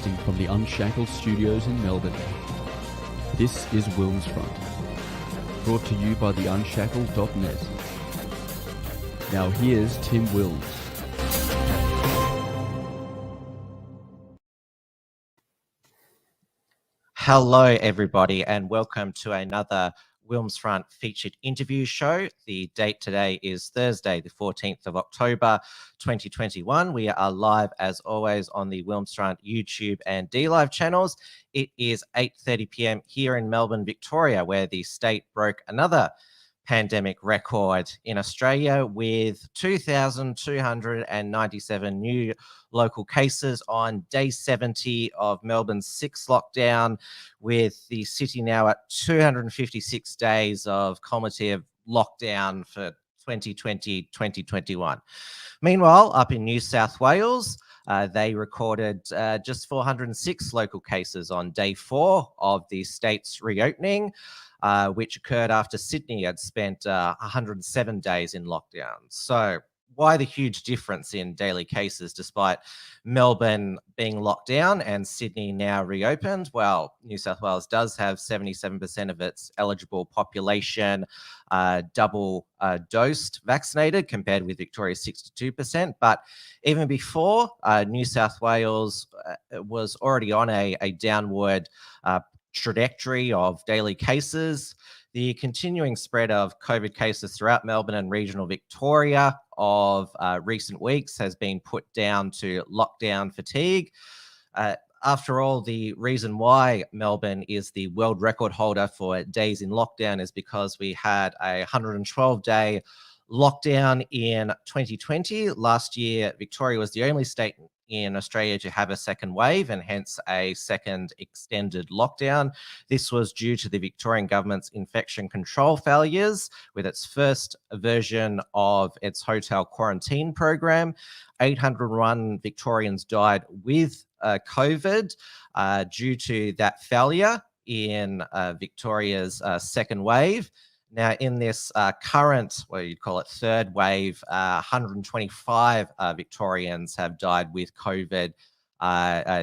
Broadcasting from the Unshackled Studios in Melbourne. This is WilmsFront, brought to you by theunshackled.net. Now here's Tim Wills. Hello everybody and welcome to another WilmsFront featured interview show. The date today is Thursday, the 14th of October, 2021. We are live as always on the WilmsFront YouTube and DLive channels. It is 8:30 p.m. here in Melbourne, Victoria, where the state broke another pandemic record in Australia with 2,297 new local cases on day 70 of Melbourne's sixth lockdown, with the city now at 256 days of cumulative lockdown for 2020-2021. Meanwhile, up in New South Wales, they recorded just 406 local cases on day 4 of the state's reopening, which occurred after Sydney had spent 107 days in lockdown. So why the huge difference in daily cases despite Melbourne being locked down and Sydney now reopened? Well, New South Wales does have 77% of its eligible population double dosed vaccinated, compared with Victoria's 62%. But even before, New South Wales was already on a downward trajectory of daily cases. The continuing spread of COVID cases throughout Melbourne and regional Victoria of recent weeks has been put down to lockdown fatigue. After all, the reason why Melbourne is the world record holder for days in lockdown is because we had a 112-day lockdown in 2020. Last year, Victoria was the only state in Australia to have a second wave and hence a second extended lockdown. This was due to the Victorian Government's infection control failures with its first version of its hotel quarantine program. 801 Victorians died with COVID due to that failure in Victoria's second wave. Now, in this current, well, you'd call it third wave, 125 Victorians have died with COVID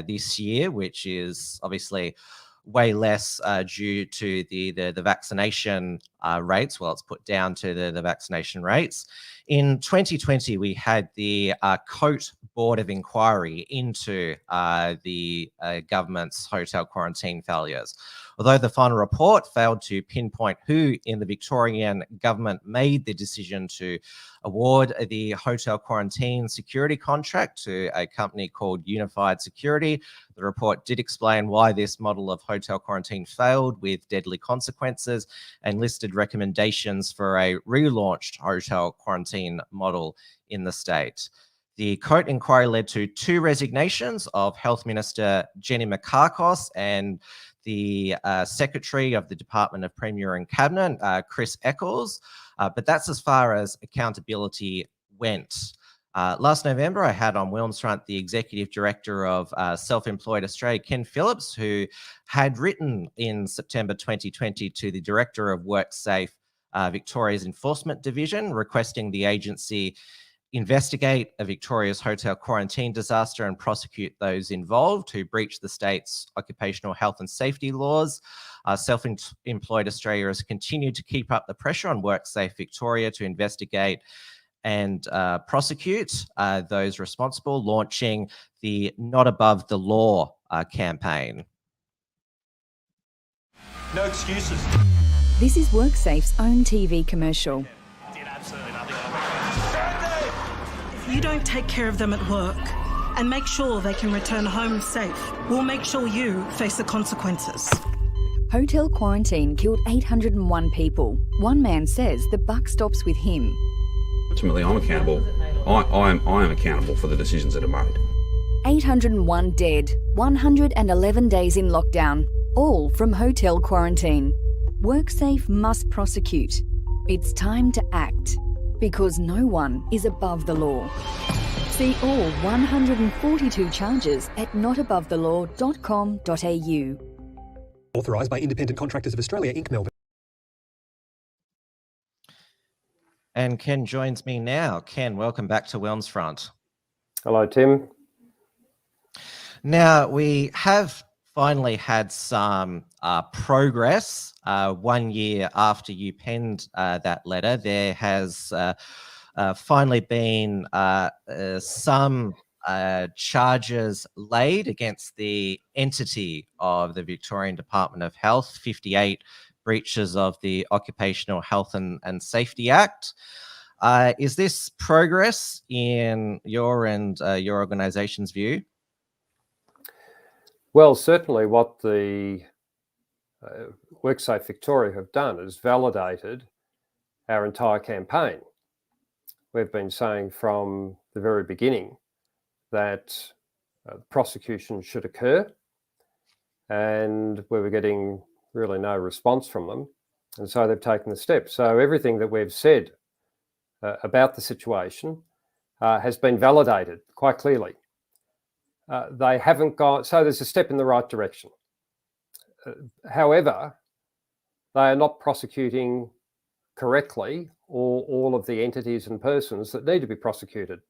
this year, which is obviously way less due to the vaccination rates. Well, it's put down to the vaccination rates. In 2020, we had the Coat Board of Inquiry into the government's hotel quarantine failures. Although the final report failed to pinpoint who in the Victorian Government made the decision to award the hotel quarantine security contract to a company called Unified Security, the report did explain why this model of hotel quarantine failed with deadly consequences and listed recommendations for a relaunched hotel quarantine model in the state. The Coat inquiry led to 2 resignations of Health Minister Jenny Mikakos and the Secretary of the Department of Premier and Cabinet, Chris Eccles, but that's as far as accountability went. Last November, I had on WilmsFront the Executive Director of Self-Employed Australia, Ken Phillips, who had written in September 2020 to the Director of WorkSafe Victoria's Enforcement Division, requesting the agency investigate a Victoria's hotel quarantine disaster and prosecute those involved who breached the state's occupational health and safety laws. Self-Employed Australia has continued to keep up the pressure on WorkSafe Victoria to investigate and prosecute those responsible, launching the Not Above the Law campaign. No excuses. This is WorkSafe's own TV commercial. Did absolutely nothing. If you don't take care of them at work and make sure they can return home safe, we'll make sure you face the consequences. Hotel quarantine killed 801 people. One man says the buck stops with him. Ultimately, I'm accountable. I am accountable for the decisions that are made. 801 dead, 111 days in lockdown, all from hotel quarantine. WorkSafe must prosecute. It's time to act, because no one is above the law. See all 142 charges at notabovethelaw.com.au. Authorised by Independent Contractors of Australia, Inc. Melbourne. And Ken joins me now. Ken, welcome back to WilmsFront. Hello, Tim. Now, we have finally had some progress. 1 year after you penned that letter, there has finally been some charges laid against the entity of the Victorian Department of Health, 58 breaches of the Occupational Health and Safety Act. Is this progress in your and your organisation's view? Well, certainly what the WorkSafe Victoria have done is validated our entire campaign. We've been saying from the very beginning that prosecution should occur, and we were getting really no response from them. And so they've taken the step. So everything that we've said about the situation has been validated quite clearly. They haven't gone, so there's a step in the right direction. However, they are not prosecuting correctly all of the entities and persons that need to be prosecuted.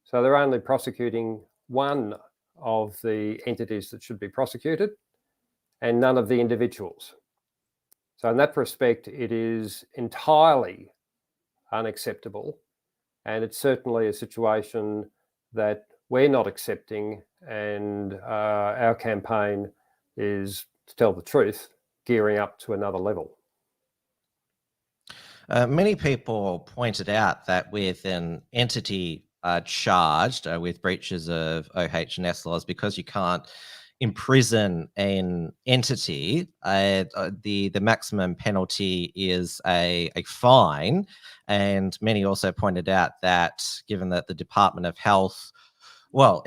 So they're only prosecuting one of the entities that should be prosecuted and none of the individuals. So in that respect, it is entirely unacceptable, and it's certainly a situation that we're not accepting, and our campaign is, to tell the truth, gearing up to another level. Many people pointed out that with an entity charged with breaches of OH&S laws, because you can't imprison an entity, the maximum penalty is a fine. And many also pointed out that given that the Department of Health, well,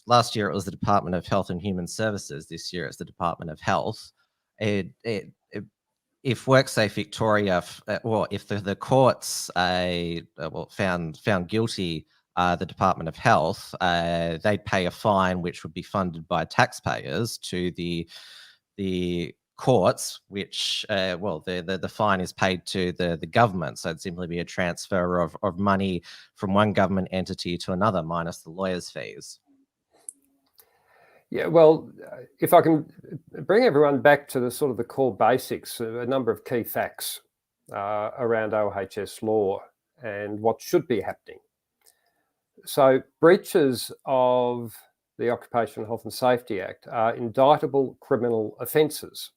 last year it was the Department of Health and Human Services. This year it's the Department of Health. If WorkSafe Victoria, if the courts found guilty the Department of Health, they'd pay a fine which would be funded by taxpayers to the courts, which the fine is paid to the government. So it'd simply be a transfer of money from one government entity to another, minus the lawyers' fees. Yeah, well, if I can bring everyone back to the core basics, a number of key facts around OHS law and what should be happening. So breaches of the Occupational Health and Safety Act are indictable criminal offences.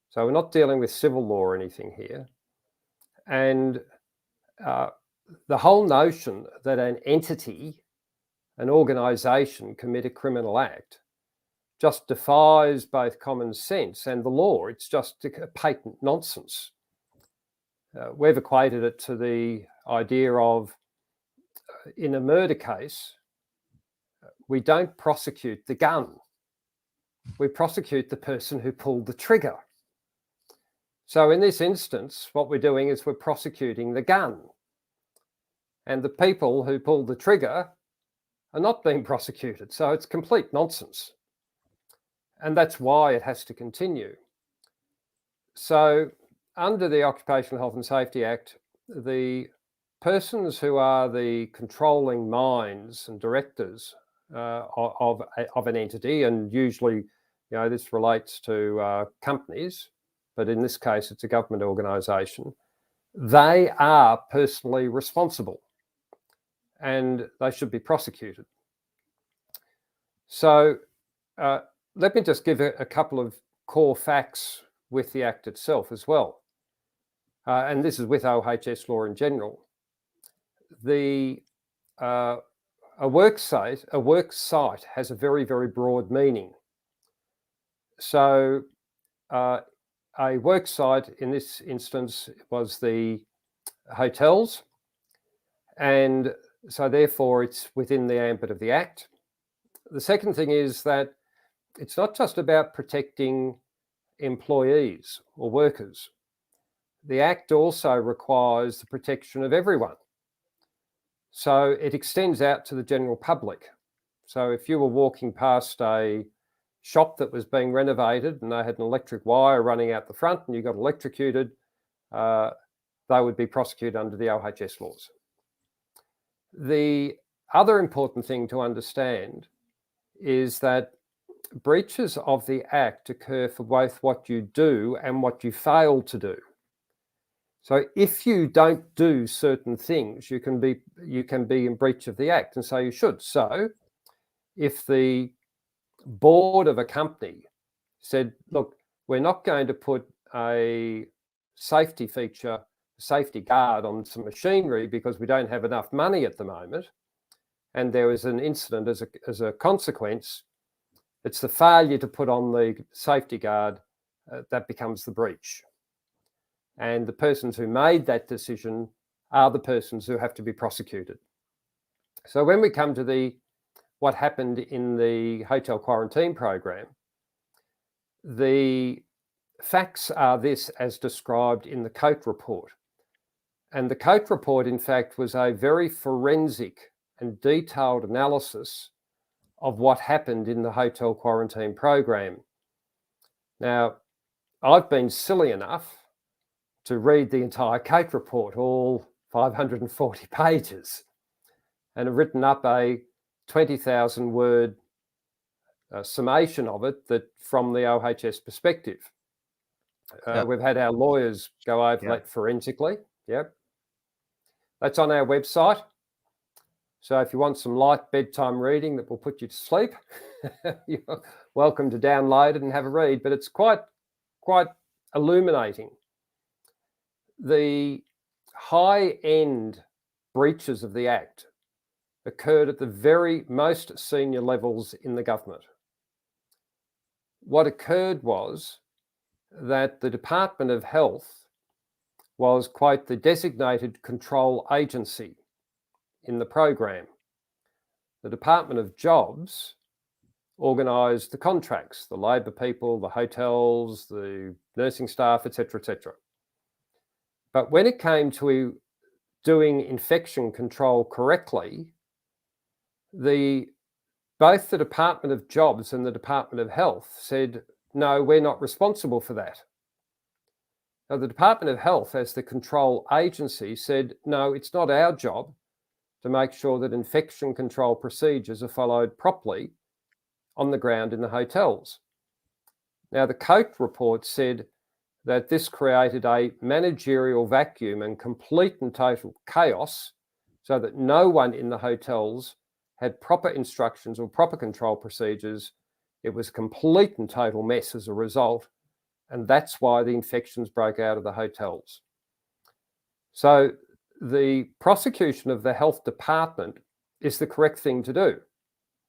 So we're not dealing with civil law or anything here. And the whole notion that an entity, an organisation, commit a criminal act just defies both common sense and the law. It's just a patent nonsense. We've equated it to the idea of, in a murder case, we don't prosecute the gun. We prosecute the person who pulled the trigger. So in this instance, what we're doing is we're prosecuting the gun. And the people who pulled the trigger are not being prosecuted. So it's complete nonsense. And that's why it has to continue. So under the Occupational Health and Safety Act, the persons who are the controlling minds and directors of an entity, and usually, this relates to companies, but in this case, it's a government organisation, they are personally responsible and they should be prosecuted. So let me just give a couple of core facts with the Act itself as well. And this is with OHS law in general. A work site has a very, very broad meaning. So a work site in this instance was the hotels, and so therefore it's within the ambit of the Act. The second thing is that it's not just about protecting employees or workers. The Act also requires the protection of everyone. So it extends out to the general public. So if you were walking past a shop that was being renovated and they had an electric wire running out the front and you got electrocuted, they would be prosecuted under the OHS laws. The other important thing to understand is that breaches of the Act occur for both what you do and what you fail to do. So if you don't do certain things, you can be in breach of the Act, and so you should. So if the board of a company said, look, we're not going to put a safety feature, safety guard on some machinery because we don't have enough money at the moment, and there was an incident as a consequence, it's the failure to put on the safety guard that becomes the breach. And the persons who made that decision are the persons who have to be prosecuted. So when we come to what happened in the hotel quarantine program, the facts are this as described in the Coate report. And the Coate report, in fact, was a very forensic and detailed analysis of what happened in the hotel quarantine program. Now, I've been silly enough to read the entire Coate report, all 540 pages, and have written up a 20,000 word summation of it that from the OHS perspective. We've had our lawyers go over that forensically. Yep. That's on our website. So if you want some light bedtime reading that will put you to sleep, you're welcome to download it and have a read, but it's quite illuminating. The high-end breaches of the Act occurred at the very most senior levels in the government. What occurred was that the Department of Health was, quote, the designated control agency in the program. The Department of Jobs organised the contracts, the labour people, the hotels, the nursing staff, etc., etc. But when it came to doing infection control correctly, both the Department of Jobs and the Department of Health said, no, we're not responsible for that. Now, the Department of Health, as the control agency, said, no, it's not our job to make sure that infection control procedures are followed properly on the ground in the hotels. Now, the Coate report said that this created a managerial vacuum and complete and total chaos so that no one in the hotels had proper instructions or proper control procedures. It was a complete and total mess as a result, and that's why the infections broke out of the hotels. So the prosecution of the health department is the correct thing to do.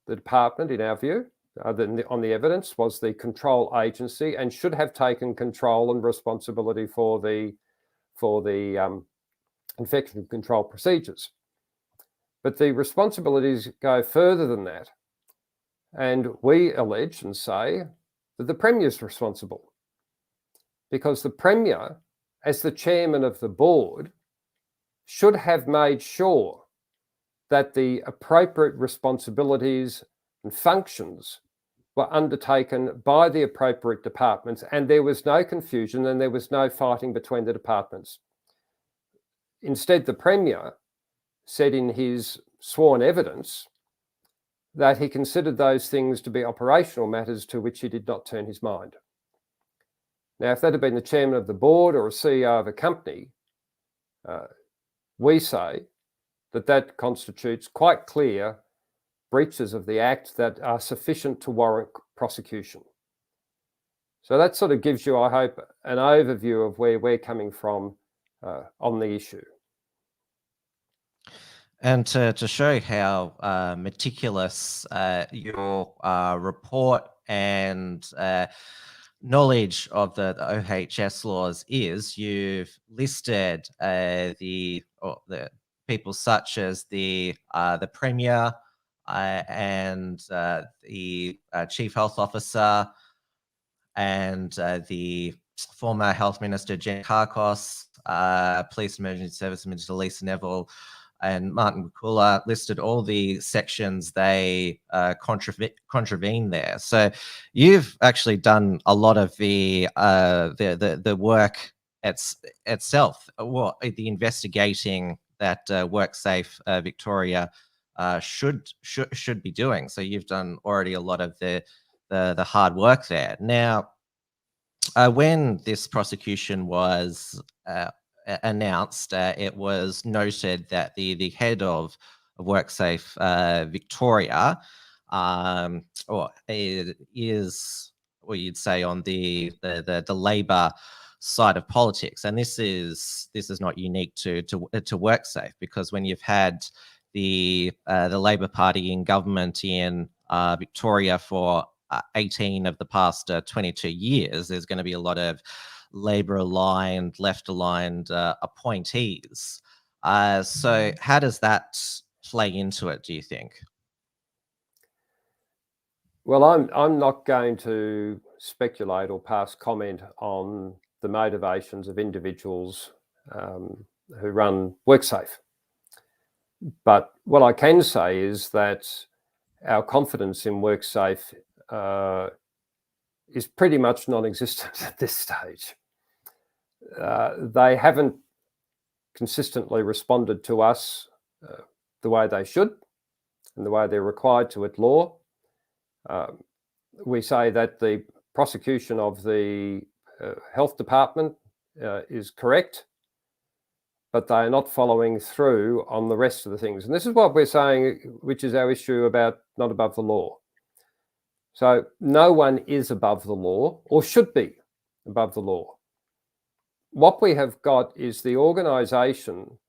The department, in our view, on the evidence, was the control agency and should have taken control and responsibility for the infection control procedures. But the responsibilities go further than that. And we allege and say that the Premier is responsible, because the Premier, as the chairman of the board, should have made sure that the appropriate responsibilities and functions were undertaken by the appropriate departments, and there was no confusion and there was no fighting between the departments. Instead, the Premier said in his sworn evidence that he considered those things to be operational matters to which he did not turn his mind. Now, if that had been the chairman of the board or a CEO of a company, we say that constitutes quite clear breaches of the Act that are sufficient to warrant prosecution. So that sort of gives you, I hope, an overview of where we're coming from on the issue. And to show how meticulous your report and knowledge of the OHS laws is, you've listed the people such as the Premier and the Chief Health Officer and the former Health Minister Jen Karkos, Police Emergency Service Minister Lisa Neville, and Martin Wakula listed all the sections they contravene there. So you've actually done a lot of the work itself, the investigating that WorkSafe Victoria should be doing. So you've done already a lot of the hard work there. Now, when this prosecution was announced, it was noted that the head of WorkSafe Victoria, or is, or you'd say, on the Labor side of politics, and this is not unique to WorkSafe, because when you've had the Labor Party in government in Victoria for 18 of the past 22 years, there's going to be a lot of Labor-aligned, left-aligned appointees. So how does that play into it, do you think? Well, I'm not going to speculate or pass comment on the motivations of individuals who run WorkSafe. But what I can say is that our confidence in WorkSafe is pretty much non-existent at this stage. They haven't consistently responded to us the way they should and the way they're required to at law. We say that the prosecution of the Health Department is correct, but they are not following through on the rest of the things. And this is what we're saying, which is our issue about not above the law. So no one is above the law or should be above the law. What we have got is the organisation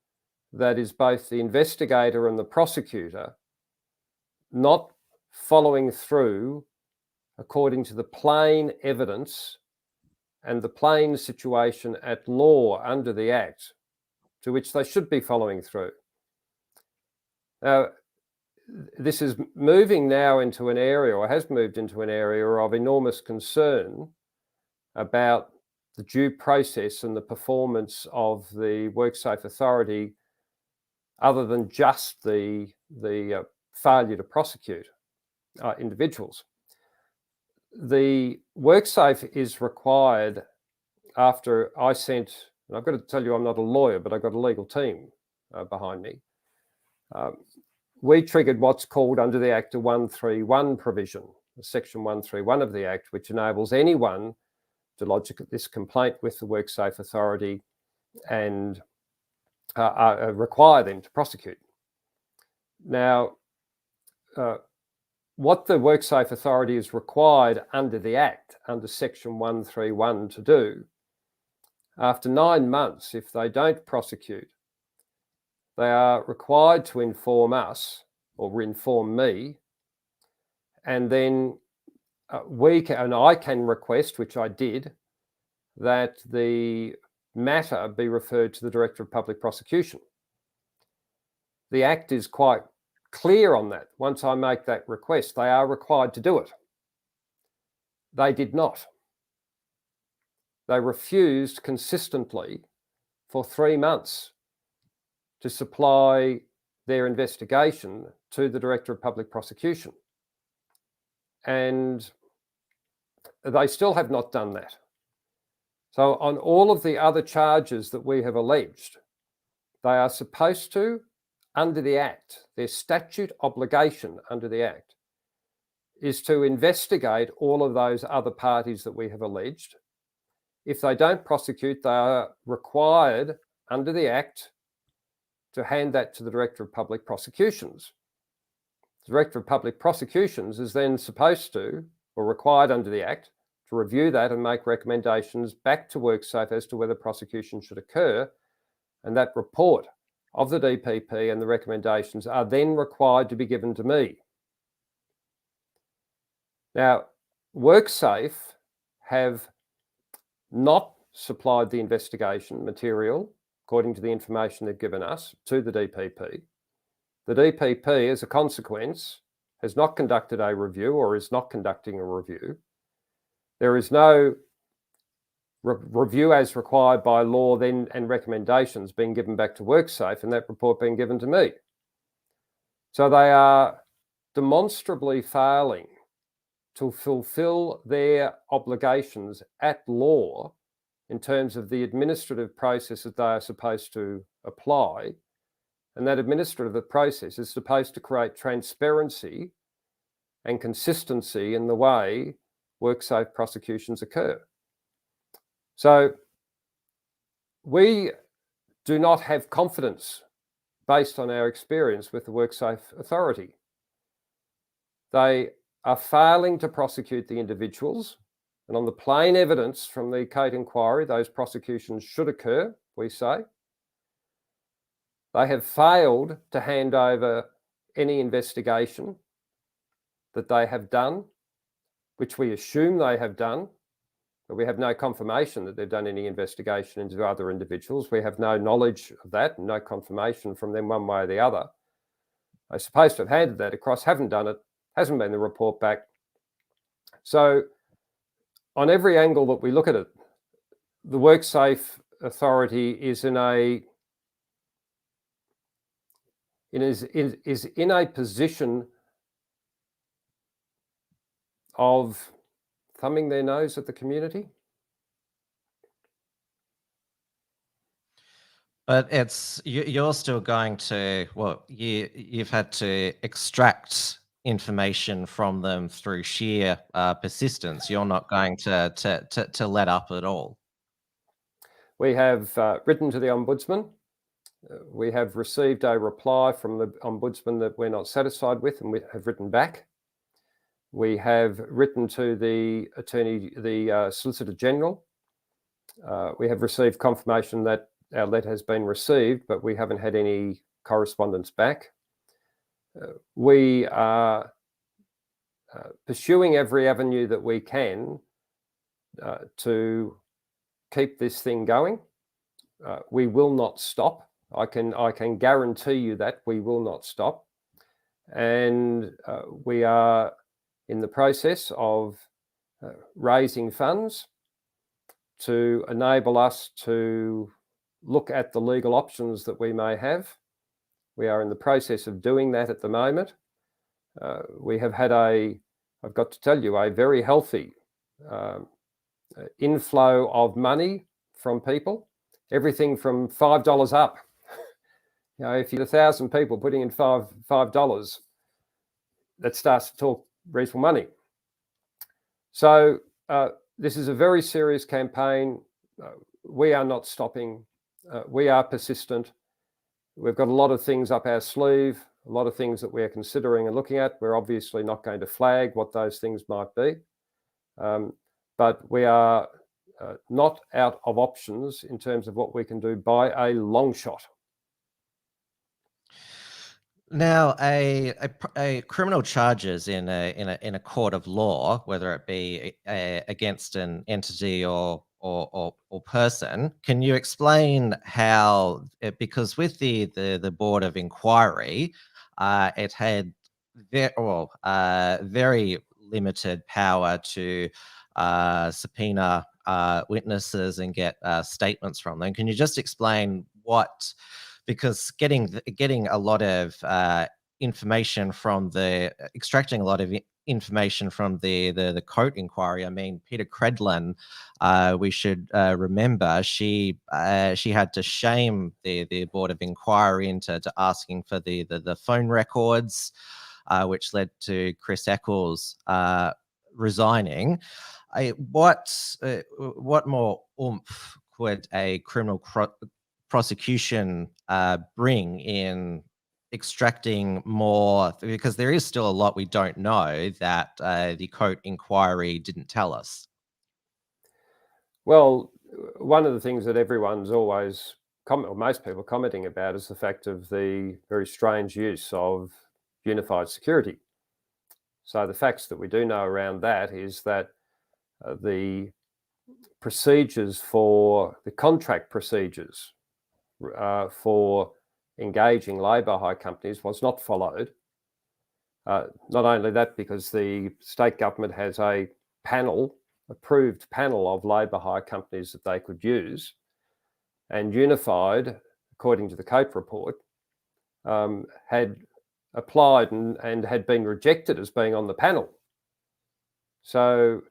that is both the investigator and the prosecutor not following through according to the plain evidence and the plain situation at law under the Act, to which they should be following through. Now, this is moving now into an area, or has moved into an area, of enormous concern about the due process and the performance of the WorkSafe Authority, other than just the failure to prosecute individuals. The WorkSafe is required, after I sent, and I've got to tell you I'm not a lawyer, but I've got a legal team behind me. We triggered what's called under the Act a 131 provision, Section 131 of the Act, which enables anyone to lodge this complaint with the WorkSafe Authority and require them to prosecute. Now, what the WorkSafe Authority is required under the Act, under Section 131 to do, after 9 months, if they don't prosecute, they are required to inform us or inform me, and then I can request, which I did, that the matter be referred to the Director of Public Prosecution. The Act is quite clear on that. Once I make that request, they are required to do it. They did not. They refused consistently for 3 months to supply their investigation to the Director of Public Prosecution. And they still have not done that. So on all of the other charges that we have alleged, they are supposed to, under the Act, their statute obligation under the Act is to investigate all of those other parties that we have alleged. If they don't prosecute, they are required under the Act to hand that to the Director of Public Prosecutions. The Director of Public Prosecutions is then supposed to, or required under the Act, to review that and make recommendations back to WorkSafe as to whether prosecution should occur. And that report of the DPP and the recommendations are then required to be given to me. Now, WorkSafe have not supplied the investigation material, according to the information they've given us, to the DPP. The DPP, as a consequence, has not conducted a review or is not conducting a review. There is no review as required by law then and recommendations being given back to WorkSafe and that report being given to me. So they are demonstrably failing to fulfill their obligations at law in terms of the administrative process that they are supposed to apply And that administrative process is supposed to create transparency and consistency in the way WorkSafe prosecutions occur. So we do not have confidence based on our experience with the WorkSafe Authority. They are failing to prosecute the individuals, and on the plain evidence from the Coate inquiry, those prosecutions should occur, we say. They have failed to hand over any investigation that they have done, which we assume they have done, but we have no confirmation that they've done any investigation into other individuals. We have no knowledge of that, and no confirmation from them one way or the other. They're supposed to have handed that across, haven't done it, hasn't been the report back. So on every angle that we look at it, the WorkSafe Authority is in a position of thumbing their nose at the community. But you're still going to, well, you've had to extract information from them through sheer persistence. You're not going to let up at all. We have written to the Ombudsman. We have received a reply from the Ombudsman that we're not satisfied with, and we have written back. We have written to the Solicitor General. We have received confirmation that our letter has been received, but we haven't had any correspondence back. We are pursuing every avenue that we can to keep this thing going. We will not stop. I can guarantee you that we will not stop. And we are in the process of raising funds to enable us to look at the legal options that we may have. We are in the process of doing that at the moment. We have had I've got to tell you, a very healthy inflow of money from people, everything from $5 up. You know, if you get 1,000 people putting in $5, that starts to talk reasonable money. So this is a very serious campaign. We are not stopping. We are persistent. We've got a lot of things up our sleeve, a lot of things that we're considering and looking at. We're obviously not going to flag what those things might be, but we are not out of options in terms of what we can do by a long shot. Now, a criminal charges in a court of law, whether it be against an entity or person, can you explain how? Because with the Board of Inquiry, it had very limited power to subpoena witnesses and get statements from them. Can you just explain what? Because getting a lot of information from extracting a lot of information from the Coate inquiry. I mean, Peter Credlin, we should remember, she had to shame the Board of Inquiry into asking for the phone records, which led to Chris Eccles resigning. What more oomph could a criminal prosecution bring in extracting more, because there is still a lot we don't know that the Coate inquiry didn't tell us? Well, one of the things that everyone's always, or most people commenting about, is the fact of the very strange use of unified security. So the facts that we do know around that is that the procedures for the contract procedures for engaging labour hire companies was not followed. Not only that, because the state government has a approved panel of labour hire companies that they could use, and Unified, according to the Coate report, had applied and had been rejected as being on the panel. So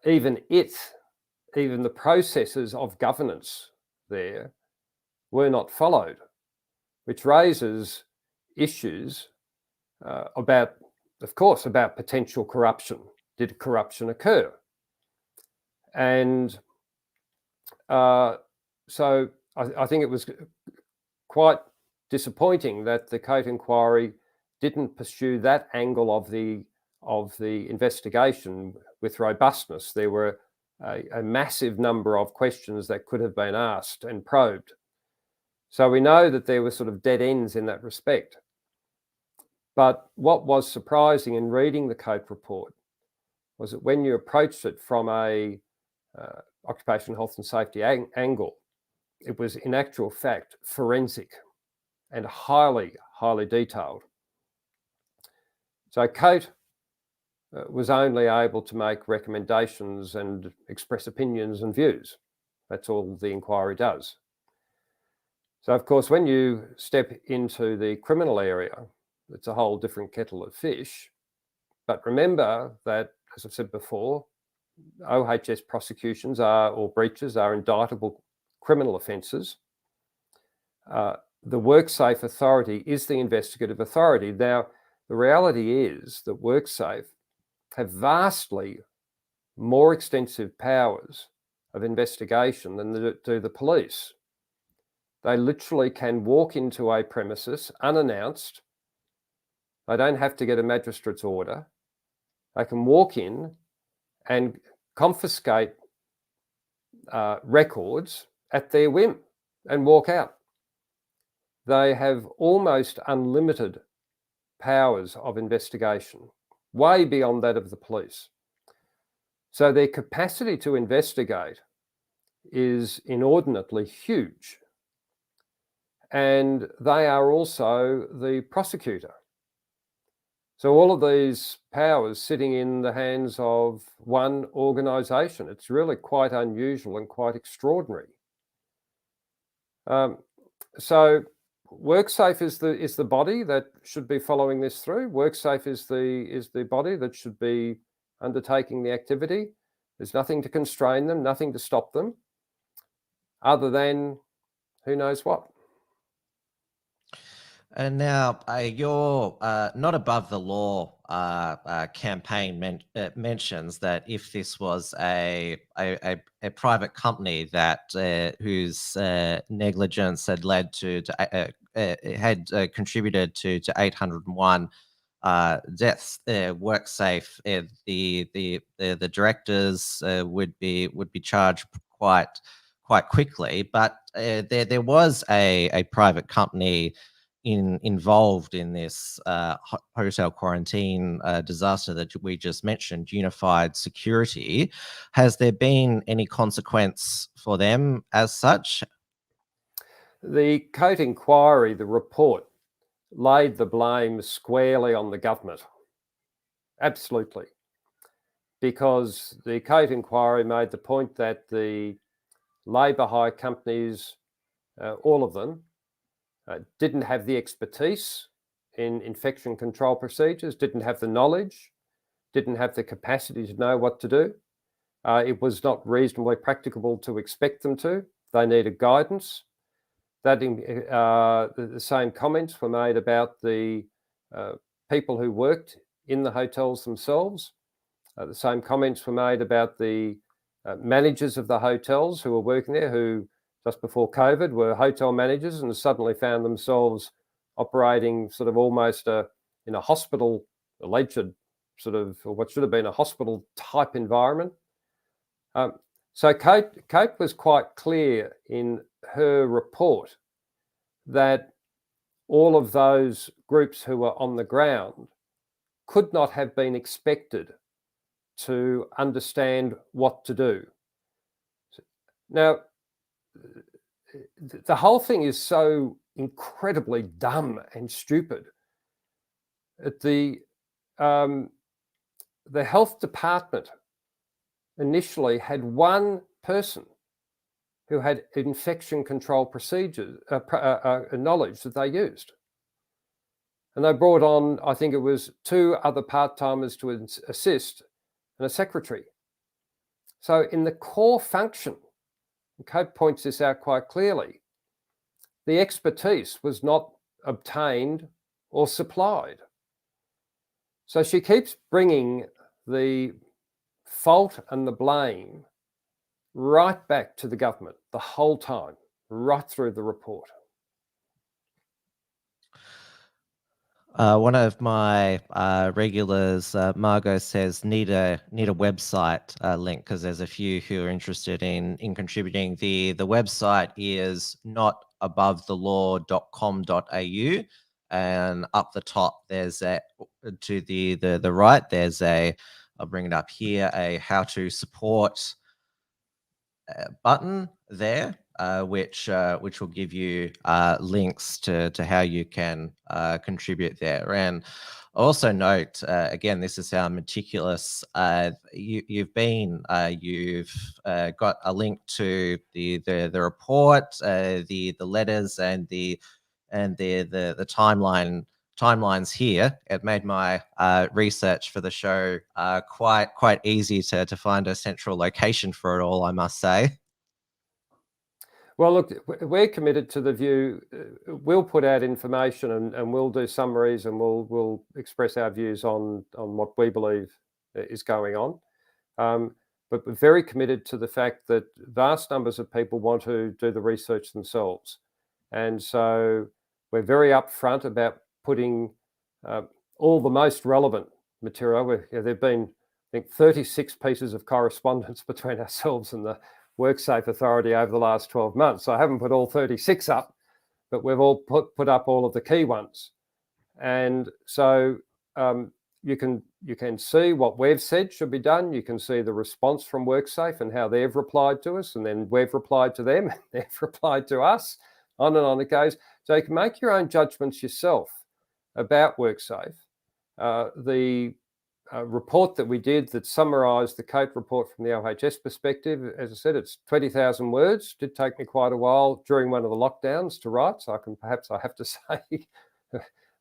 even the processes of governance there were not followed. which raises issues about potential corruption. Did corruption occur? And so I think it was quite disappointing that the Coate inquiry didn't pursue that angle of the investigation with robustness. There were a massive number of questions that could have been asked and probed. So we know that there were sort of dead ends in that respect. But what was surprising in reading the Coate report was that when you approached it from a occupational health and safety angle, it was in actual fact forensic and highly, highly detailed. So Coate was only able to make recommendations and express opinions and views. That's all the inquiry does. So of course, when you step into the criminal area, it's a whole different kettle of fish. But remember that, as I've said before, OHS prosecutions or breaches are indictable criminal offences. The WorkSafe authority is the investigative authority. Now, the reality is that WorkSafe have vastly more extensive powers of investigation than do the police. They literally can walk into a premises unannounced. They don't have to get a magistrate's order. They can walk in and confiscate records at their whim and walk out. They have almost unlimited powers of investigation, way beyond that of the police. So their capacity to investigate is inordinately huge. And they are also the prosecutor. So all of these powers sitting in the hands of one organisation, it's really quite unusual and quite extraordinary. So WorkSafe is the body that should be following this through. WorkSafe is the body that should be undertaking the activity. There's nothing to constrain them, nothing to stop them, other than who knows what. And now your Not Above the Law campaign mentions that if this was a private company that whose negligence had led to had contributed to 801 deaths, WorkSafe, the directors would be charged quite quickly. But there was a private company involved in this hotel quarantine disaster that we just mentioned, Unified Security. Has there been any consequence for them as such? The Coate inquiry, the report, laid the blame squarely on the government. Absolutely. Because the Coate inquiry made the point that the labour hire companies, all of them, didn't have the expertise in infection control procedures, didn't have the knowledge, didn't have the capacity to know what to do. It was not reasonably practicable to expect them to. They needed guidance. The same comments were made about the people who worked in the hotels themselves. The same comments were made about the managers of the hotels who were working there, who just before COVID were hotel managers and suddenly found themselves operating sort of almost in a hospital, alleged sort of, or what should have been a hospital type environment. So Coate was quite clear in her report that all of those groups who were on the ground could not have been expected to understand what to do. Now, the whole thing is so incredibly dumb and stupid. The health department initially had one person who had infection control procedures, knowledge that they used. And they brought on, I think it was 2 other part-timers to assist and a secretary. So in the core function, Coate points this out quite clearly, the expertise was not obtained or supplied. So she keeps bringing the fault and the blame right back to the government the whole time, right through the report. One of my regulars, Margot, says need a website link, because there's a few who are interested in contributing. The website is notabovethelaw.com.au, and up the top there's to the right there's I'll bring it up here, a how to support button there, which will give you links to how you can contribute there. And also note, again, this is how meticulous you've been. You've got a link to the report, the letters, and the timelines here. It made my research for the show quite easy to find a central location for it all, I must say. Well, look, we're committed to the view. We'll put out information and we'll do summaries, and we'll express our views on what we believe is going on. But we're very committed to the fact that vast numbers of people want to do the research themselves. And so we're very upfront about putting all the most relevant material. There've been, I think, 36 pieces of correspondence between ourselves and the WorkSafe Authority over the last 12 months. So I haven't put all 36 up, but we've all put up all of the key ones. And so you can see what we've said should be done. You can see the response from WorkSafe and how they've replied to us, and then we've replied to them, and they've replied to us. On and on it goes. So you can make your own judgments yourself about WorkSafe. The report that we did that summarised the COPE report from the LHS perspective, as I said, it's 20,000 words. It did take me quite a while during one of the lockdowns to write, so I have to say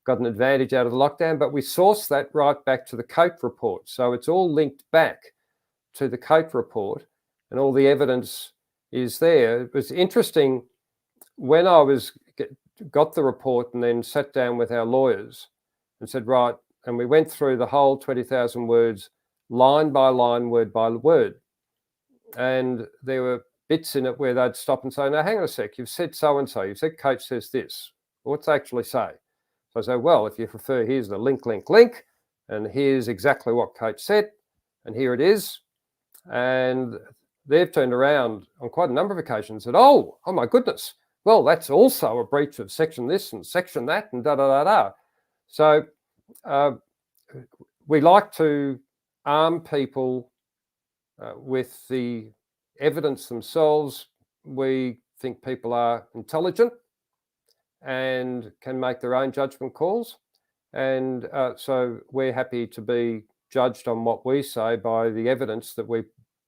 got an advantage out of the lockdown, but we sourced that right back to the COPE report. So it's all linked back to the COPE report, and all the evidence is there. It was interesting when I got the report and then sat down with our lawyers and said, right, and we went through the whole 20,000 words, line by line, word by word. And there were bits in it where they'd stop and say, no, hang on a sec, you've said so-and-so, you've said COPE says this. What's it actually say? So I say, well, if you prefer, here's the link, and here's exactly what COPE said, and here it is. And they've turned around on quite a number of occasions and said, oh my goodness, well, that's also a breach of section this and section that and da-da-da-da. So we like to arm people with the evidence themselves. We think people are intelligent and can make their own judgment calls. And so we're happy to be judged on what we say by the evidence that we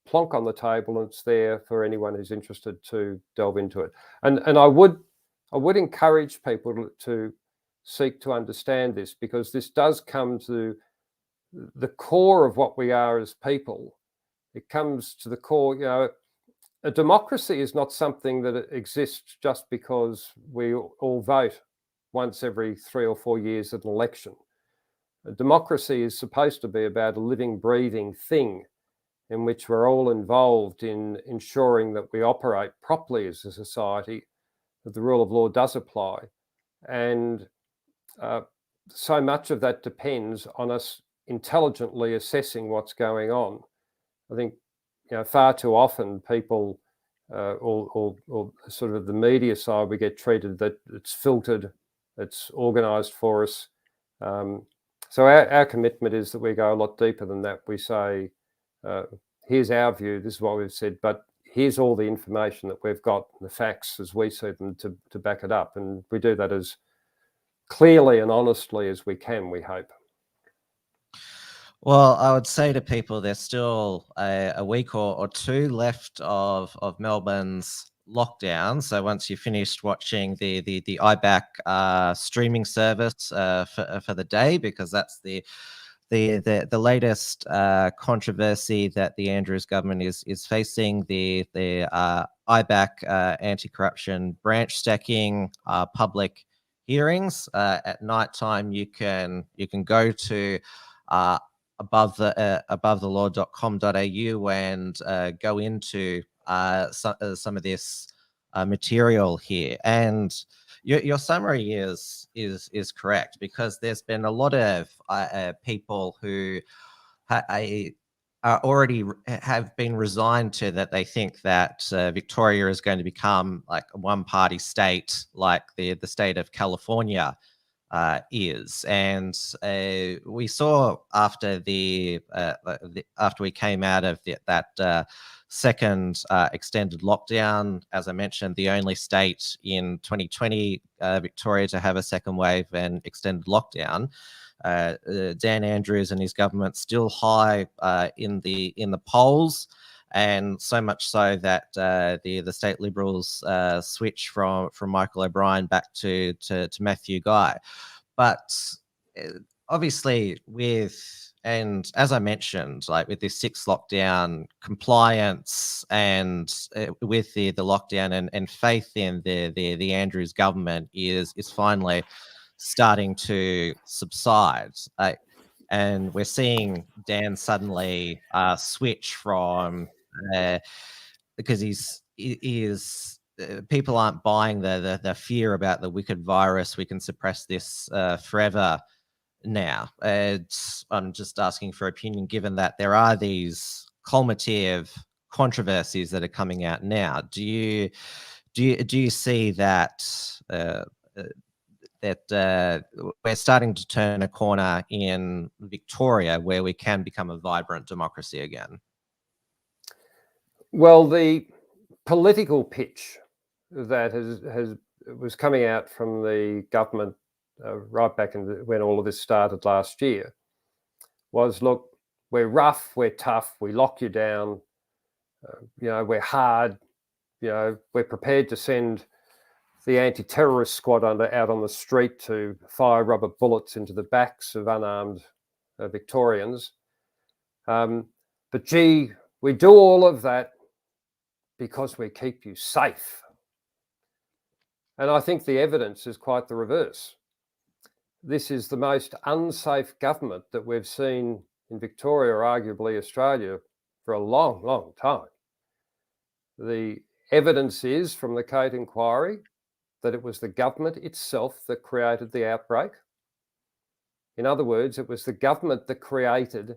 plonk on the table, and it's there for anyone who's interested to delve into it. And I would encourage people to seek to understand this, because this does come to the core of what we are as people. It comes to the core, a democracy is not something that exists just because we all vote once every 3 or 4 years at an election. A democracy is supposed to be about a living, breathing thing in which we're all involved in ensuring that we operate properly as a society, that the rule of law does apply. And so much of that depends on us intelligently assessing what's going on. I think far too often people or sort of the media side, we get treated that it's filtered, it's organised for us. So our commitment is that we go a lot deeper than that. We say, here's our view, this is what we've said, but here's all the information that we've got, the facts as we see them to back it up. And we do that as clearly and honestly as we can, we hope. Well, I would say to people, there's still a week or two left of Melbourne's lockdown. So once you've finished watching the IBAC streaming service for the day, because that's the the latest controversy that the Andrews government is facing, the IBAC anti-corruption branch stacking public hearings at night time. You can go to abovethelaw.com.au and go into some of this material here. And your summary is correct, because there's been a lot of people who are already have been resigned to that. They think that Victoria is going to become like a one-party state, like the state of California is. And we saw after after we came out of that second extended lockdown, as I mentioned, the only state in 2020, Victoria, to have a second wave and extended lockdown. Dan Andrews and his government still high in the polls, and so much so that the state Liberals switch from Michael O'Brien back to Matthew Guy. But obviously and as I mentioned, like with this sixth lockdown, compliance and with the lockdown and faith in the Andrews government is finally starting to subside. And we're seeing Dan suddenly switch from because people aren't buying the fear about the wicked virus. We can suppress this forever now. I'm just asking for opinion, given that there are these cumulative controversies that are coming out now. Do you see that we're starting to turn a corner in Victoria where we can become a vibrant democracy again? Well, the political pitch that was coming out from the government right back when all of this started last year was, look, we're rough, we're tough, we lock you down, we're hard, we're prepared to send the anti-terrorist squad out on the street to fire rubber bullets into the backs of unarmed Victorians. But gee, we do all of that because we keep you safe. And I think the evidence is quite the reverse. This is the most unsafe government that we've seen in Victoria, or arguably Australia, for a long, long time. The evidence is from the Cate inquiry that it was the government itself that created the outbreak. In other words, it was the government that created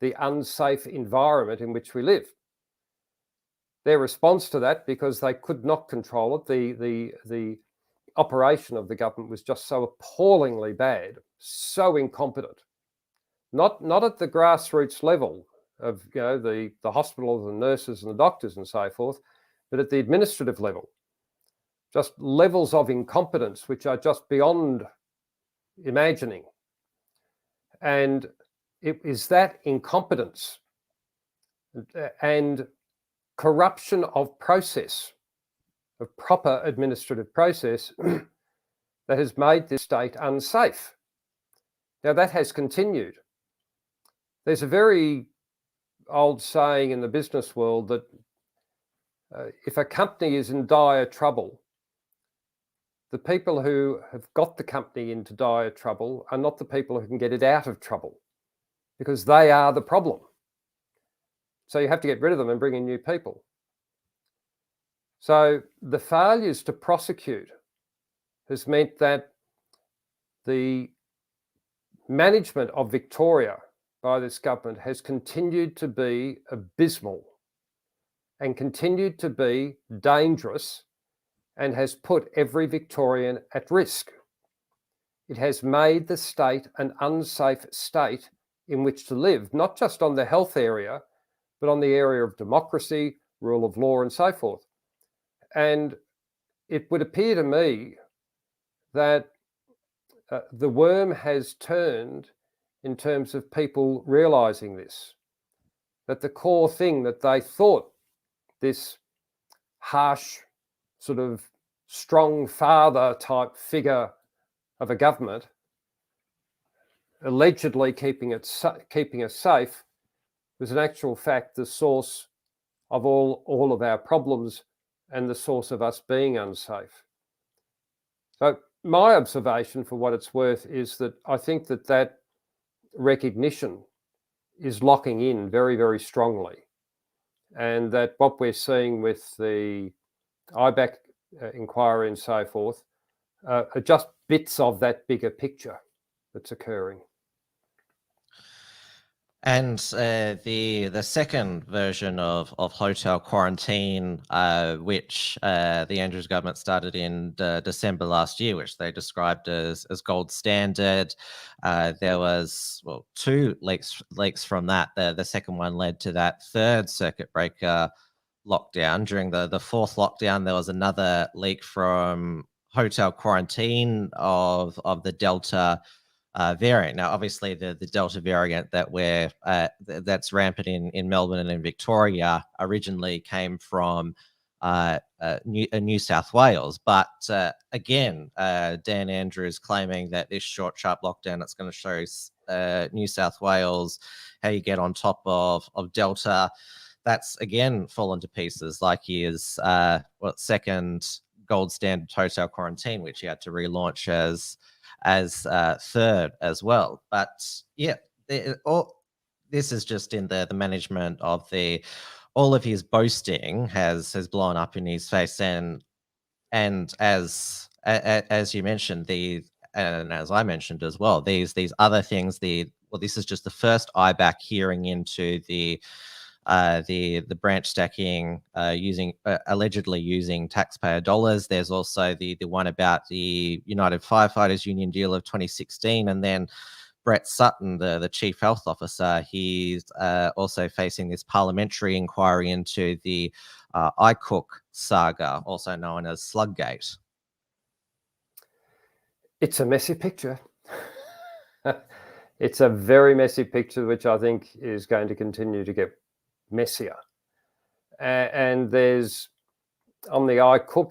the unsafe environment in which we live. Their response to that, because they could not control it, the operation of the government was just so appallingly bad, so incompetent. Not at the grassroots level of the hospitals and nurses and the doctors and so forth, but at the administrative level. Just levels of incompetence which are just beyond imagining. And it is that incompetence and corruption of process, of proper administrative process, that has made this state unsafe. Now, that has continued. There's a very old saying in the business world that if a company is in dire trouble, the people who have got the company into dire trouble are not the people who can get it out of trouble, because they are the problem. So you have to get rid of them and bring in new people. So the failures to prosecute has meant that the management of Victoria by this government has continued to be abysmal and continued to be dangerous, and has put every Victorian at risk. It has made the state an unsafe state in which to live, not just on the health area, but on the area of democracy, rule of law, and so forth. And it would appear to me that the worm has turned in terms of people realising this, that the core thing that they thought this harsh, sort of strong father type figure of a government allegedly keeping us safe was in actual fact the source of all of our problems and the source of us being unsafe. So my observation, for what it's worth, is that I think that recognition is locking in very, very strongly, and that what we're seeing with the IBAC inquiry and so forth are just bits of that bigger picture that's occurring. And the second version of hotel quarantine, which the Andrews government started in December last year, which they described as gold standard, there was two leaks from that. The second one led to that third circuit breaker lockdown. During the fourth lockdown, there was another leak from hotel quarantine of the Delta variant. Now, obviously, the Delta variant that's rampant in Melbourne and in Victoria originally came from New South Wales. But again, Dan Andrews claiming that this short, sharp lockdown that's going to show New South Wales how you get on top of Delta. That's again fallen to pieces, like his second gold standard hotel quarantine, which he had to relaunch as third as well. But yeah, this is just in the management of all of his boasting has blown up in his face, and as you mentioned, and as I mentioned as well, these other things. This is just the first IBAC hearing into the branch stacking allegedly using taxpayer dollars. There's also the one about the United Firefighters Union deal of 2016, and then Brett Sutton, the chief health officer, he's also facing this parliamentary inquiry into the iCook saga, also known as Sluggate. It's a messy picture. It's a very messy picture, which I think is going to continue to get messier. And there's, on the iCook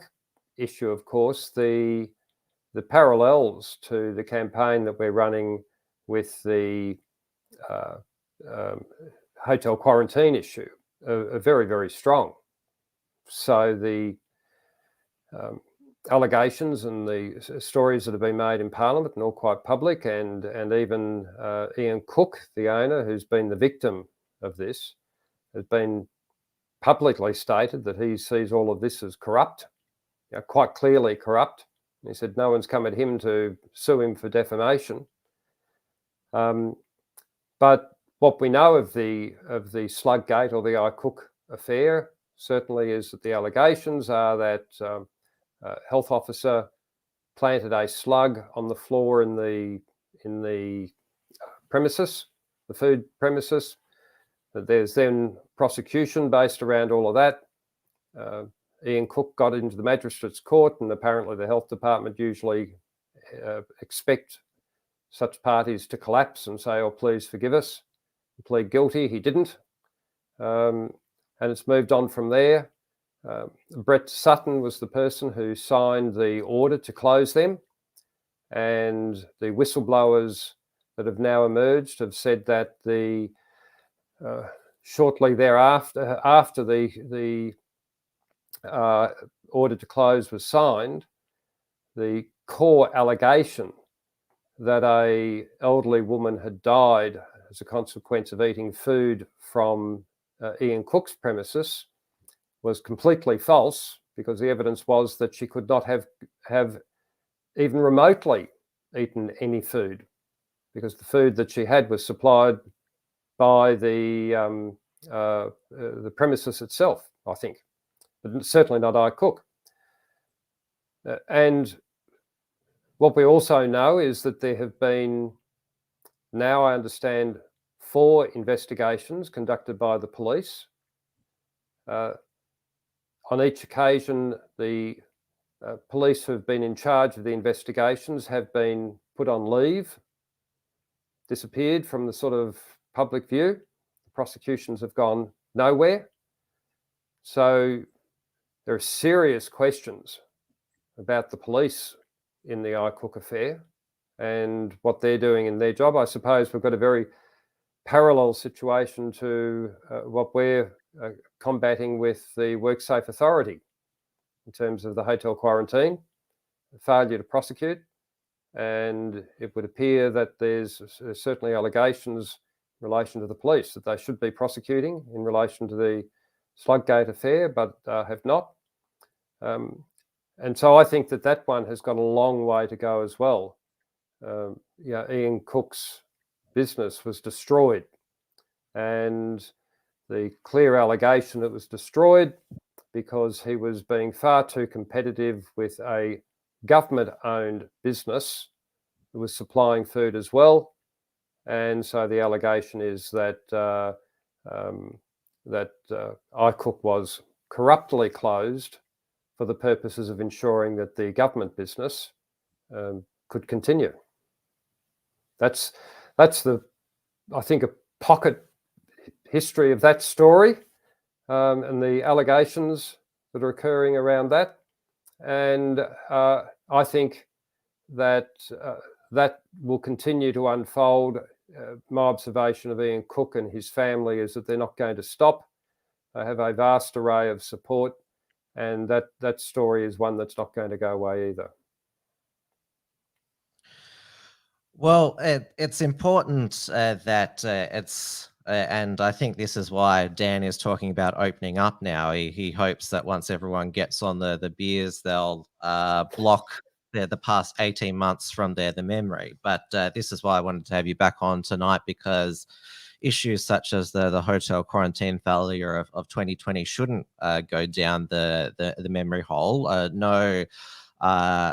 issue, of course, the parallels to the campaign that we're running with the hotel quarantine issue are very, very strong. So the allegations and the stories that have been made in Parliament and all quite public, and even Ian Cook, the owner, who's been the victim of this, has been publicly stated that he sees all of this as corrupt, quite clearly corrupt. He said no one's come at him to sue him for defamation. But what we know of the Sluggate or the iCook affair certainly is that the allegations are that health officer planted a slug on the floor in the premises, the food premises. There's then prosecution based around all of that. Ian Cook got into the magistrate's court, and apparently the health department usually expect such parties to collapse and say, "Oh, please forgive us," and plead guilty. He didn't, and it's moved on from there. Brett Sutton was the person who signed the order to close them, and the whistleblowers that have now emerged have said that shortly thereafter, after the order to close was signed, the core allegation that a elderly woman had died as a consequence of eating food from Ian Cook's premises was completely false, because the evidence was that she could not have even remotely eaten any food, because the food that she had was supplied by the premises itself, I think, but certainly not iCook. And what we also know is that there have been, now I understand, 4 investigations conducted by the police. On each occasion, the police who have been in charge of the investigations have been put on leave, disappeared from the sort of public view. The prosecutions have gone nowhere. So there are serious questions about the police in the iCook affair. and what they're doing in their job. I suppose we've got a very parallel situation to what we're combating with the WorkSafe Authority in terms of the hotel quarantine, failure to prosecute. And it would appear that there's certainly allegations in relation to the police that they should be prosecuting in relation to the Slugate affair, but have not. And so I think that that one has got a long way to go as well. Ian Cook's business was destroyed, and the clear allegation it was destroyed because he was being far too competitive with a government-owned business that was supplying food as well. And so the allegation is that iCook was corruptly closed for the purposes of ensuring that the government business could continue. That's I think, a pocket history of that story and the allegations that are occurring around that. And I think that that will continue to unfold. My observation of Ian Cook and his family is that they're not going to stop. They have a vast array of support, and that story is one that's not going to go away either. Well, it's important that it's, and I think this is why Dan is talking about opening up now. He hopes that once everyone gets on the beers, they'll block the past 18 months from the memory. But this is why I wanted to have you back on tonight, because issues such as the hotel quarantine failure of 2020 shouldn't go down the memory hole. No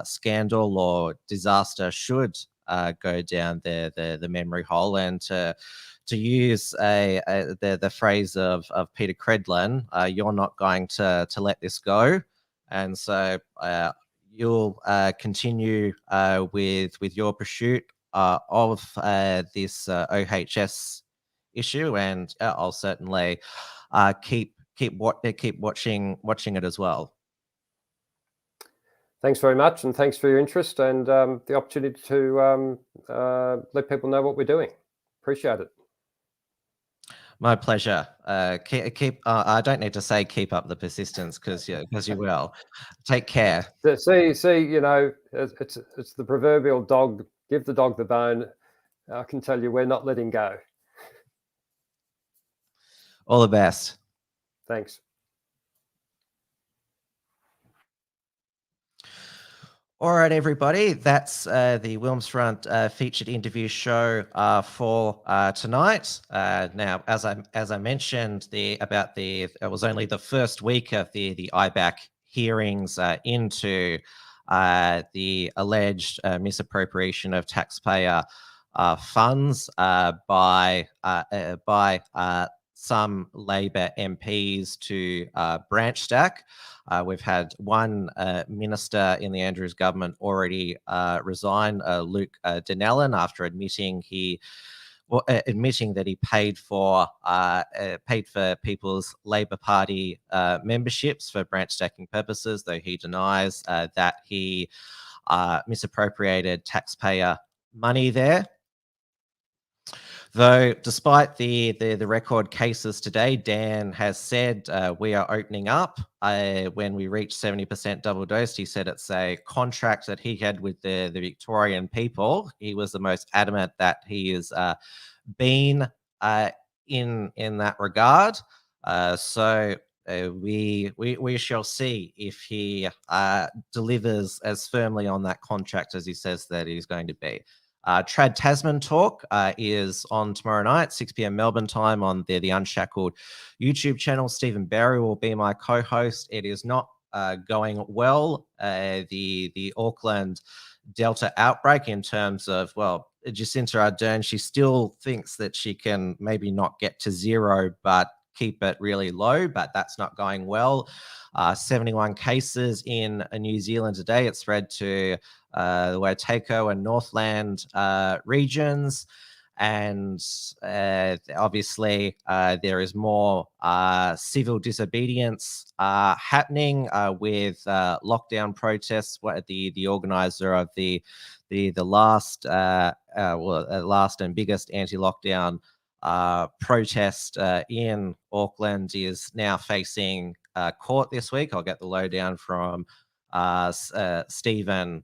scandal or disaster should go down the memory hole. And to use the phrase of Peter Credlin, you're not going to let this go. And so you'll continue with your pursuit of this OHS issue, and I'll certainly keep watching it as well. Thanks very much, and thanks for your interest and the opportunity to let people know what we're doing. Appreciate it. My pleasure. I don't need to say keep up the persistence, because you will. Take care. See, you know, it's the proverbial dog. Give the dog the bone. I can tell you, we're not letting go. All the best. Thanks. All right, everybody. That's the WilmsFront featured interview show for tonight. Now, as I mentioned, it was only the first week of the IBAC hearings into the alleged misappropriation of taxpayer funds by some Labor MPs to branch stack. We've had one minister in the Andrews government already resign, Luke Dinellan, after admitting that he paid for People's Labor Party memberships for branch stacking purposes, though he denies that he misappropriated taxpayer money there. Though, despite the record cases today, Dan has said we are opening up. When we reach 70% double dosed, he said it's a contract that he had with the Victorian people. He was the most adamant that he has been in that regard. So we shall see if he delivers as firmly on that contract as he says that he's going to be. Trad Tasman Talk is on tomorrow night, 6 p.m. Melbourne time, on the Unshackled YouTube channel. Stephen Barry will be my co-host. It is not going well, the Auckland Delta outbreak, in terms of, well, Jacinta Ardern, she still thinks that she can maybe not get to zero, but keep it really low, but that's not going well. 71 cases in New Zealand today. It spread to the Waiteko and Northland regions. And obviously, there is more civil disobedience happening with lockdown protests. What the organizer of the last last and biggest anti-lockdown protest in Auckland is now facing court this week. I'll get the lowdown from Stephen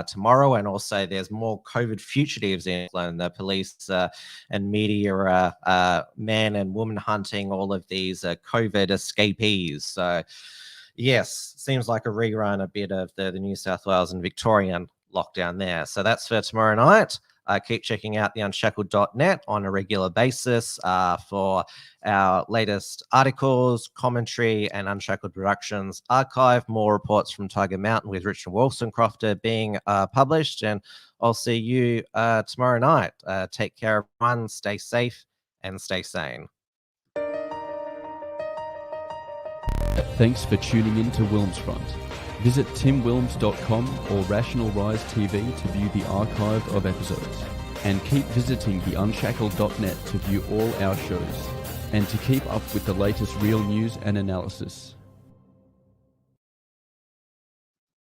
tomorrow. And also there's more COVID fugitives in Auckland. The police and media are man and woman hunting all of these COVID escapees. So yes, seems like a rerun a bit of the New South Wales and Victorian lockdown there. So that's for tomorrow night. Keep checking out theunshackled.net on a regular basis for our latest articles, commentary, and Unshackled Productions archive. More reports from Tiger Mountain with Richard Wollstonecrofter being published. And I'll see you tomorrow night. Take care, everyone. Stay safe and stay sane. Thanks for tuning in to WilmsFront. Visit timwilms.com or Rational Rise TV to view the archive of episodes. And keep visiting theunshackled.net to view all our shows. And to keep up with the latest real news and analysis.